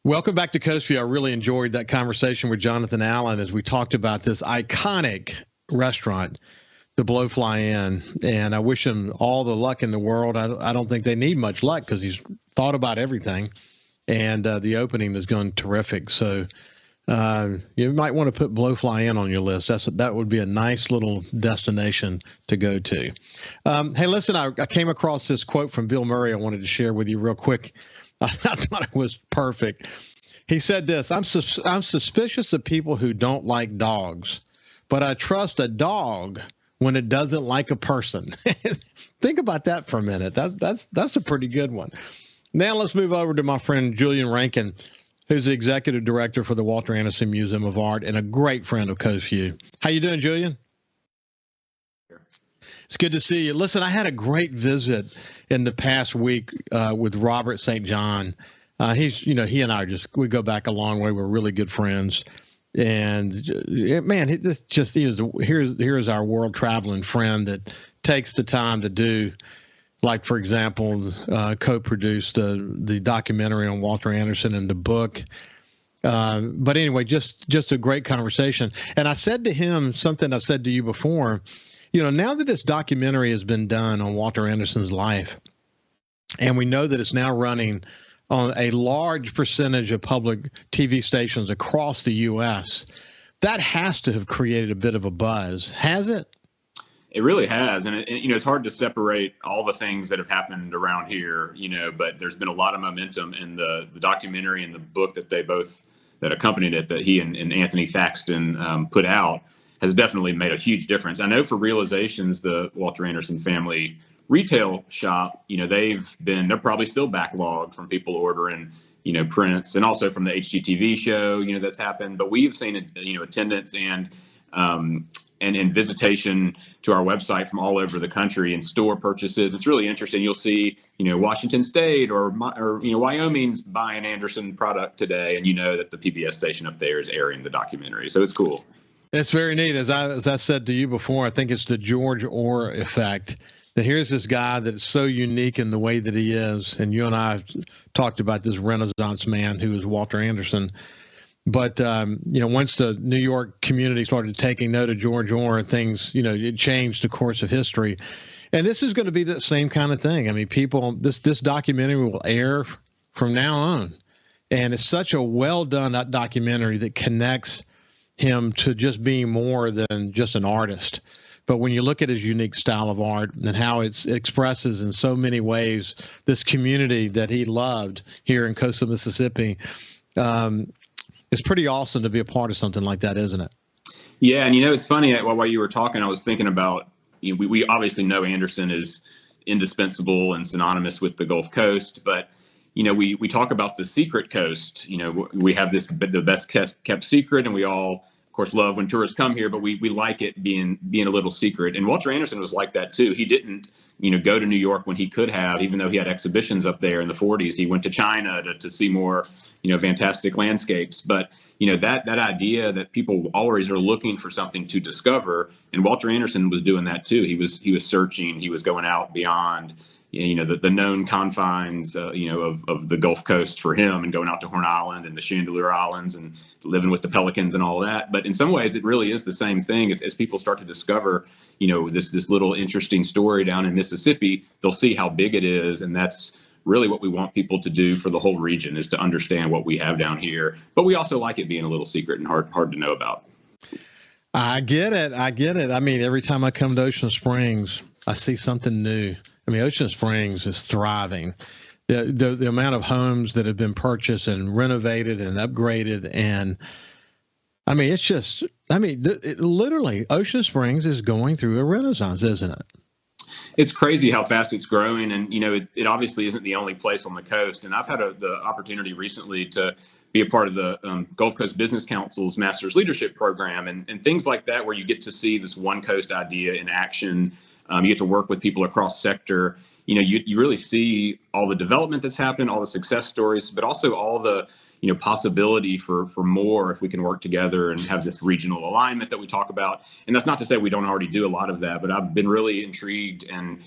Welcome back to Coast Vue. I really enjoyed that conversation with Jonathan Allen as we talked about this iconic restaurant, the Blowfly Inn, and I wish him all the luck in the world. I don't think they need much luck because he's thought about everything, and the opening is going terrific. So you might want to put Blowfly Inn on your list. That would be a nice little destination to go to. Hey, listen, I came across this quote from Bill Murray I wanted to share with you real quick. I thought it was perfect. He said this: I'm suspicious of people who don't like dogs, but I trust a dog when it doesn't like a person. Think about that for a minute. That's a pretty good one. Now let's move over to my friend Julian Rankin, who's the executive director for the Walter Anderson Museum of Art and a great friend of Coast Vue. How you doing, Julian? It's good to see you. Listen, I had a great visit in the past week with Robert St. John. He and I we go back a long way. We're really good friends. And man, here's our world traveling friend that takes the time to do, like, for example, co-produced the documentary on Walter Anderson and the book. But anyway, just a great conversation. And I said to him something I've said to you before. Now that this documentary has been done on Walter Anderson's life, and we know that it's now running on a large percentage of public TV stations across the U.S., that has to have created a bit of a buzz, has it? It really has. And it's hard to separate all the things that have happened around here, but there's been a lot of momentum in the documentary and the book that accompanied it, that he and Anthony Thaxton put out, has definitely made a huge difference. I know for Realizations, the Walter Anderson family retail shop, they're probably still backlogged from people ordering, prints, and also from the HGTV show, that's happened. But we've seen, attendance and visitation to our website from all over the country, and store purchases. It's really interesting. You'll see, Washington State or Wyoming's buying Anderson product today, and that the PBS station up there is airing the documentary. So it's cool. It's very neat. As I said to you before, I think it's the George Orr effect. That here's this guy that's so unique in the way that he is, and you and I have talked about this Renaissance man who is Walter Anderson. But once the New York community started taking note of George Orr, things, it changed the course of history. And this is going to be the same kind of thing. I mean, this documentary will air from now on, and it's such a well done documentary that connects him to just being more than just an artist. But when you look at his unique style of art and how it expresses in so many ways this community that he loved here in coastal Mississippi, it's pretty awesome to be a part of something like that, isn't it? Yeah, and it's funny, while you were talking, I was thinking about, we obviously know Anderson is indispensable and synonymous with the Gulf Coast, but we talk about the secret coast. We have the best kept secret, and we all, of course, love when tourists come here, but we like it being a little secret. And Walter Anderson was like that too. He didn't, go to New York when he could have, even though he had exhibitions up there in the 40s. He went to China to see more, fantastic landscapes. But, that idea that people always are looking for something to discover, and Walter Anderson was doing that too. He was searching. He was going out beyond, the known confines, of the Gulf Coast for him, and going out to Horn Island and the Chandeleur Islands and living with the pelicans and all that. But in some ways, it really is the same thing. As people start to discover, this little interesting story down in Mississippi, they'll see how big it is. And that's really what we want people to do for the whole region, is to understand what we have down here. But we also like it being a little secret and hard to know about. I get it. I mean, every time I come to Ocean Springs, I see something new. I mean, Ocean Springs is thriving. The amount of homes that have been purchased and renovated and upgraded, and I mean, literally, Ocean Springs is going through a renaissance, isn't it? It's crazy how fast it's growing, and it obviously isn't the only place on the coast. And I've had the opportunity recently to be a part of the Gulf Coast Business Council's Master's Leadership Program, and things like that, where you get to see this one coast idea in action. You get to work with people across sector, you really see all the development that's happened, all the success stories, but also all the possibility for more if we can work together and have this regional alignment that we talk about. And that's not to say we don't already do a lot of that, but I've been really intrigued and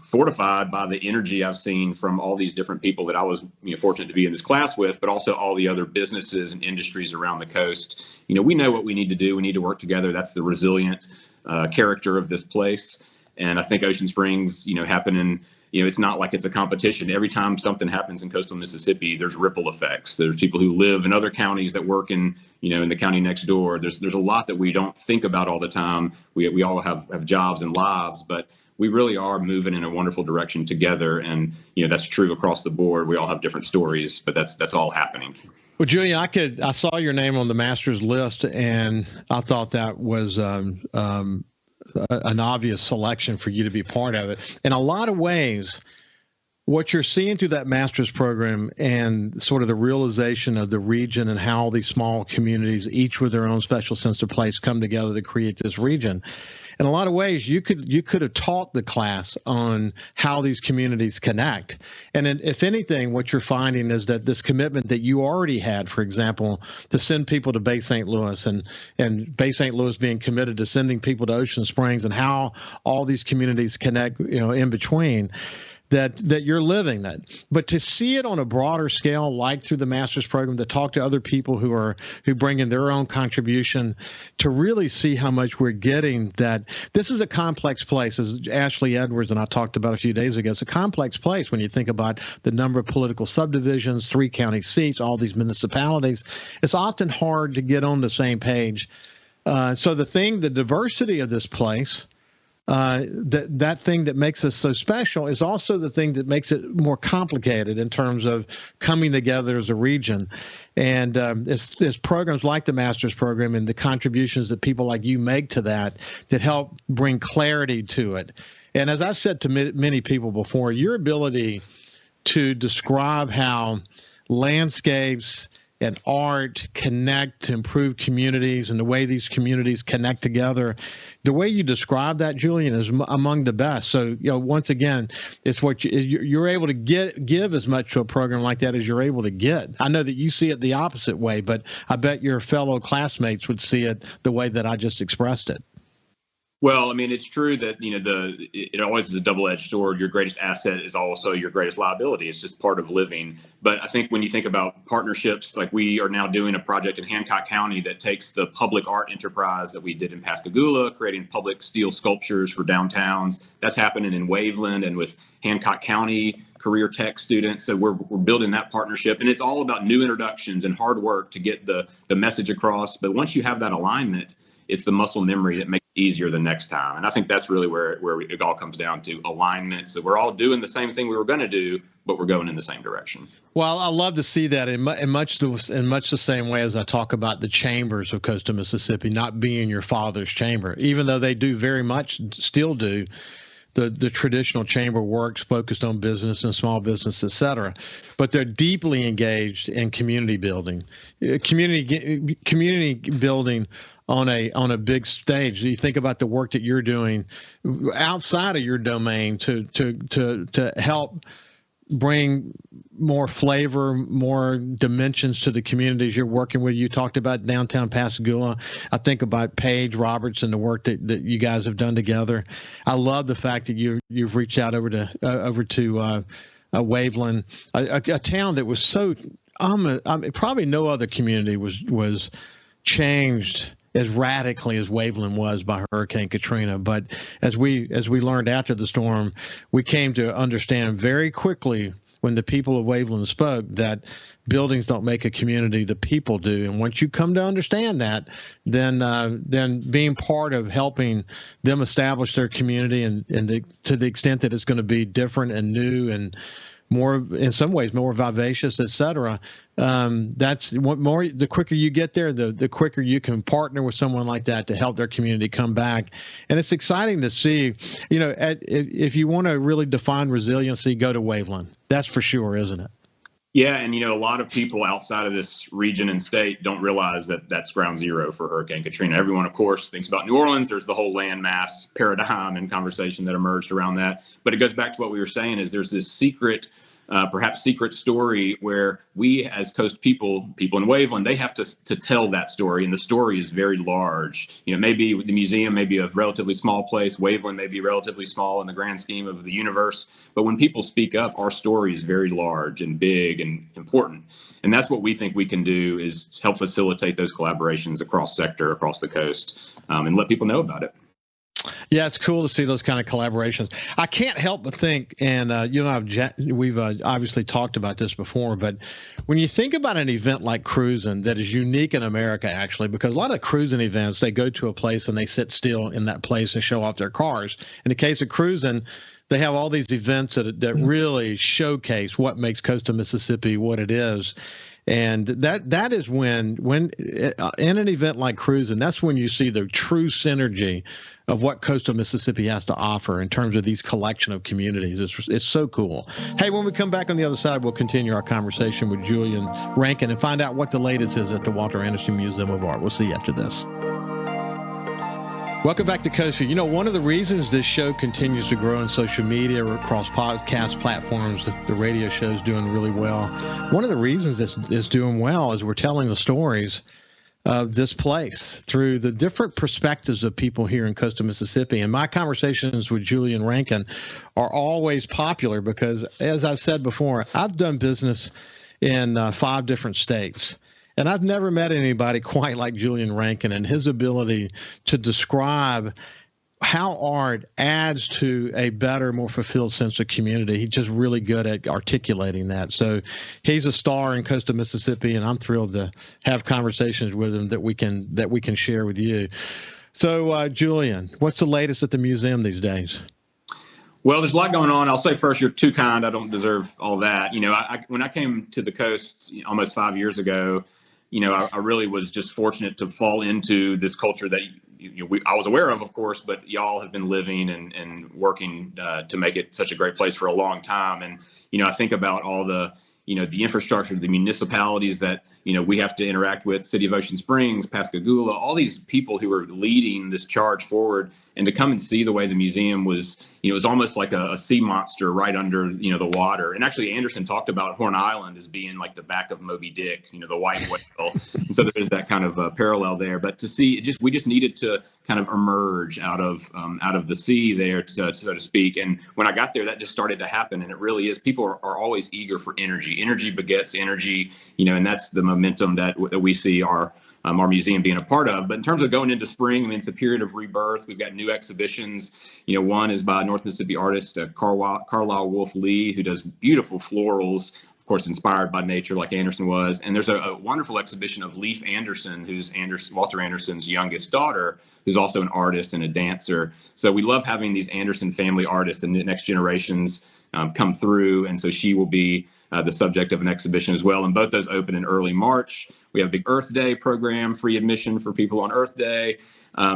fortified by the energy I've seen from all these different people that I was fortunate to be in this class with, but also all the other businesses and industries around the coast. We know what we need to do. We need to work together. That's the resilient character of this place. And I think Ocean Springs, happening, it's not like it's a competition. Every time something happens in coastal Mississippi, there's ripple effects. There's people who live in other counties that work in the county next door. There's a lot that we don't think about all the time. We all have jobs and lives, but we really are moving in a wonderful direction together. And, that's true across the board. We all have different stories, but that's all happening. Well, Julian, I saw your name on the master's list, and I thought that was an obvious selection for you to be part of it. In a lot of ways, what you're seeing through that master's program and sort of the realization of the region and how these small communities, each with their own special sense of place, come together to create this region. In a lot of ways, you could have taught the class on how these communities connect. And if anything, what you're finding is that this commitment that you already had, for example, to send people to Bay St. Louis and Bay St. Louis being committed to sending people to Ocean Springs and how all these communities connect, in between, that you're living that. But to see it on a broader scale, like through the master's program, to talk to other people who bring in their own contribution, to really see how much we're getting, that this is a complex place, as Ashley Edwards and I talked about a few days ago. It's a complex place when you think about the number of political subdivisions, 3 county seats, all these municipalities. It's often hard to get on the same page. So the diversity of this place, that thing that makes us so special is also the thing that makes it more complicated in terms of coming together as a region. And it's programs like the master's program and the contributions that people like you make to that help bring clarity to it. And as I've said to many people before, your ability to describe how landscapes and art connect to improve communities and the way these communities connect together, the way you describe that, Julian, is among the best. So, once again, it's what you're able to give as much to a program like that as you're able to get. I know that you see it the opposite way, but I bet your fellow classmates would see it the way that I just expressed it. Well, I mean, it's true that, it always is a double-edged sword. Your greatest asset is also your greatest liability. It's just part of living. But I think when you think about partnerships, like we are now doing a project in Hancock County that takes the public art enterprise that we did in Pascagoula, creating public steel sculptures for downtowns. That's happening in Waveland and with Hancock County career tech students. So we're building that partnership. And it's all about new introductions and hard work to get the message across. But once you have that alignment, it's the muscle memory that makes it easier the next time. And I think that's really where it all comes down to alignment. So we're all doing the same thing we were going to do, but we're going in the same direction. Well, I love to see that in much the same way as I talk about the chambers of coastal Mississippi not being your father's chamber, even though they do very much still do. The traditional chamber works focused on business and small business, et cetera, but they're deeply engaged in community building, community building on a big stage. You think about the work that you're doing outside of your domain to help bring more flavor, more dimensions to the communities you're working with. You talked about downtown Pascagoula. I think about Paige Roberts and the work that you guys have done together. I love the fact that you've reached out over to Waveland, a town that was so probably no other community was changed as radically as Waveland was by Hurricane Katrina. But as we learned after the storm, we came to understand very quickly when the people of Waveland spoke that buildings don't make a community, the people do. And once you come to understand that, then being part of helping them establish their community and to the extent that it's going to be different and new and more, in some ways, more vivacious, et cetera. That's what more. The quicker you get there, the quicker you can partner with someone like that to help their community come back. And it's exciting to see. If you want to really define resiliency, go to Waveland. That's for sure, isn't it? Yeah, and a lot of people outside of this region and state don't realize that that's ground zero for Hurricane Katrina. Everyone, of course, thinks about New Orleans. There's the whole landmass paradigm and conversation that emerged around that. But it goes back to what we were saying: is there's this secret, perhaps secret story where we, as Coast people in Waveland, they have to tell that story, and the story is very large. Maybe the museum may be a relatively small place. Waveland may be relatively small in the grand scheme of the universe. But when people speak up, our story is very large and big and important. And that's what we think we can do, is help facilitate those collaborations across sector, across the coast, and let people know about it. Yeah, it's cool to see those kind of collaborations. I can't help but think, and we've obviously talked about this before, but when you think about an event like cruising that is unique in America, actually, because a lot of cruising events, they go to a place and they sit still in that place and show off their cars. In the case of cruising, they have all these events that really showcase what makes coastal Mississippi what it is. And that is when in an event like cruising, that's when you see the true synergy of what coastal Mississippi has to offer in terms of these collection of communities. It's so cool. Hey, when we come back on the other side, we'll continue our conversation with Julian Rankin and find out what the latest is at the Walter Anderson Museum of Art. We'll see you after this. Welcome back to Coast Vue. One of the reasons this show continues to grow on social media or across podcast platforms, the radio show is doing really well. One of the reasons it's doing well is we're telling the stories of this place through the different perspectives of people here in coastal Mississippi. And my conversations with Julian Rankin are always popular because, as I've said before, I've done business in 5 different states. And I've never met anybody quite like Julian Rankin and his ability to describe how art adds to a better, more fulfilled sense of community. He's just really good at articulating that. So he's a star in coastal Mississippi, and I'm thrilled to have conversations with him that we can share with you. So, Julian, what's the latest at the museum these days? Well, there's a lot going on. I'll say first, you're too kind. I don't deserve all that. When I came to the coast almost 5 years ago, I really was just fortunate to fall into this culture that I was aware of course, but y'all have been living and working to make it such a great place for a long time. And, I think about all the infrastructure, the municipalities that, we have to interact with, City of Ocean Springs, Pascagoula, all these people who are leading this charge forward, and to come and see the way the museum was, it was almost like a sea monster right under, the water. And actually Anderson talked about Horn Island as being like the back of Moby Dick, the white whale. And so there is that kind of parallel there. But to see, we just needed to kind of emerge out of the sea there, so to speak. And when I got there, that just started to happen. And it really is. People are always eager for energy. Energy begets energy, and that's the momentum that we see our museum being a part of. But in terms of going into spring, it's a period of rebirth. We've got new exhibitions. One is by North Mississippi artist Carlisle Wolf Lee, who does beautiful florals, of course, inspired by nature like Anderson was. And there's a wonderful exhibition of Leif Anderson, who's Walter Anderson's youngest daughter, who's also an artist and a dancer. So we love having these Anderson family artists and the next generations come through. And so she will be the subject of an exhibition as well. And both those open in early March. We have a big Earth Day program, free admission for people on Earth Day.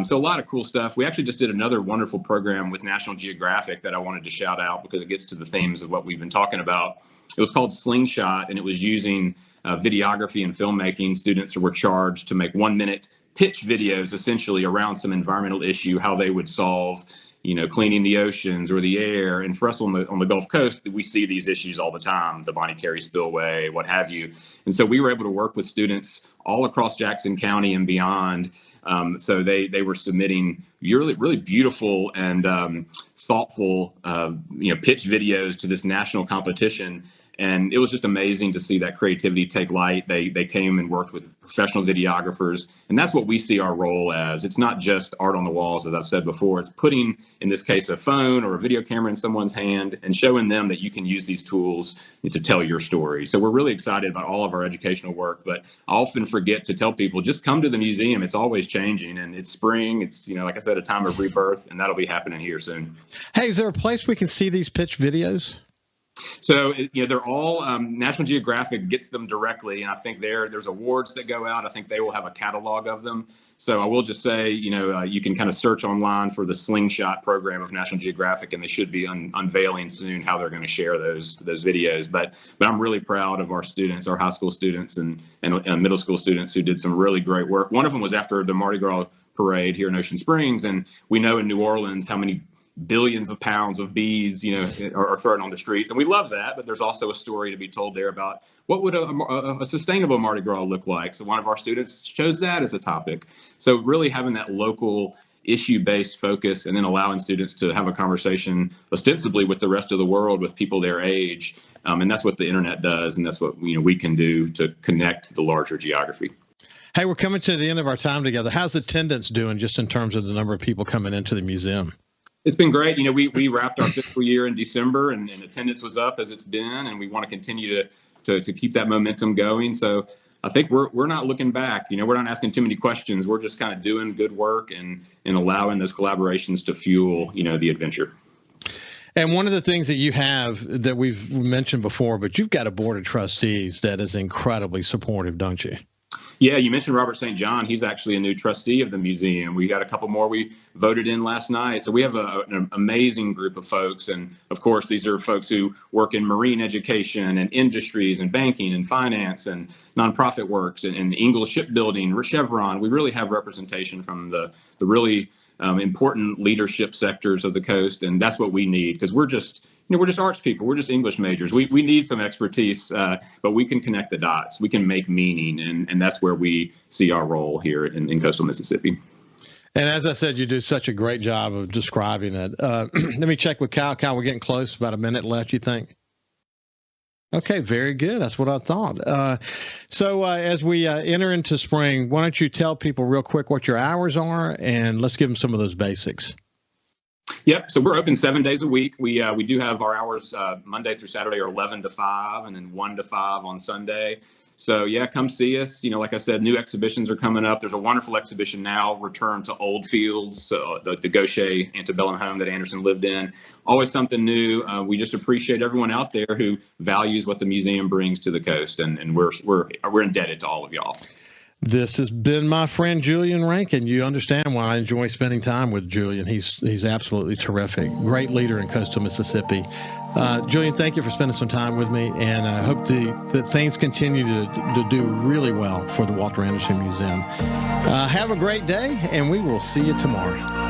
So a lot of cool stuff. We actually just did another wonderful program with National Geographic that I wanted to shout out because it gets to the themes of what we've been talking about. It was called Slingshot, and it was using videography and filmmaking. Students were charged to make 1-minute pitch videos essentially around some environmental issue, how they would solve cleaning the oceans or the air. And for us on the Gulf Coast, we see these issues all the time, the Bonnie Carey spillway, what have you. And so we were able to work with students all across Jackson County and beyond. So they were submitting really, really beautiful and thoughtful, pitch videos to this national competition. And it was just amazing to see that creativity take light. They came and worked with professional videographers. And that's what we see our role as. It's not just art on the walls, as I've said before. It's putting, in this case, a phone or a video camera in someone's hand and showing them that you can use these tools to tell your story. So we're really excited about all of our educational work. But I often forget to tell people, just come to the museum. It's always changing. And it's spring. It's, like I said, a time of rebirth. And that'll be happening here soon. Hey, is there a place we can see these pitch videos? So, they're all National Geographic gets them directly, and I think there's awards that go out. I think they will have a catalog of them. So I will just say, you can kind of search online for the Slingshot program of National Geographic, and they should be unveiling soon how they're going to share those videos. But I'm really proud of our students, our high school students and middle school students who did some really great work. One of them was after the Mardi Gras parade here in Ocean Springs, and we know in New Orleans how many billions of pounds of bees, are thrown on the streets. And we love that, but there's also a story to be told there about what would a sustainable Mardi Gras look like. So one of our students chose that as a topic. So really having that local issue-based focus and then allowing students to have a conversation ostensibly with the rest of the world, with people their age. And that's what the internet does. And that's what we can do to connect the larger geography. Hey, we're coming to the end of our time together. How's attendance doing just in terms of the number of people coming into the museum? It's been great. We wrapped our fiscal year in December, and attendance was up as it's been, and we want to continue to keep that momentum going. So I think we're not looking back. We're not asking too many questions. We're just kind of doing good work and allowing those collaborations to fuel, the adventure. And one of the things that you have that we've mentioned before, but you've got a board of trustees that is incredibly supportive, don't you? Yeah, you mentioned Robert St. John. He's actually a new trustee of the museum. We got a couple more we voted in last night. So we have an amazing group of folks. And of course, these are folks who work in marine education and industries and banking and finance and nonprofit works and English shipbuilding, Chevron. We really have representation from the really important leadership sectors of the coast. And that's what we need, because we're just arts people. We're just English majors. We need some expertise, but we can connect the dots. We can make meaning, and that's where we see our role here in coastal Mississippi. And as I said, you do such a great job of describing it. Let me check with Cal. Cal, we're getting close. About a minute left, you think? Okay, very good. That's what I thought. So as we enter into spring, why don't you tell people real quick what your hours are, and let's give them some of those basics. Yep. So we're open 7 days a week. We do have our hours Monday through Saturday are 11 to 5 and then 1 to 5 on Sunday. So yeah, come see us. Like I said, new exhibitions are coming up. There's a wonderful exhibition now, Return to Old Fields, so the Gaucher antebellum home that Anderson lived in. Always something new. We just appreciate everyone out there who values what the museum brings to the coast, and we're indebted to all of y'all. This has been my friend Julian Rankin. You understand why I enjoy spending time with Julian. He's absolutely terrific. Great leader in coastal Mississippi. Julian, thank you for spending some time with me, and I hope that things continue to do really well for the Walter Anderson Museum. Have a great day, and we will see you tomorrow.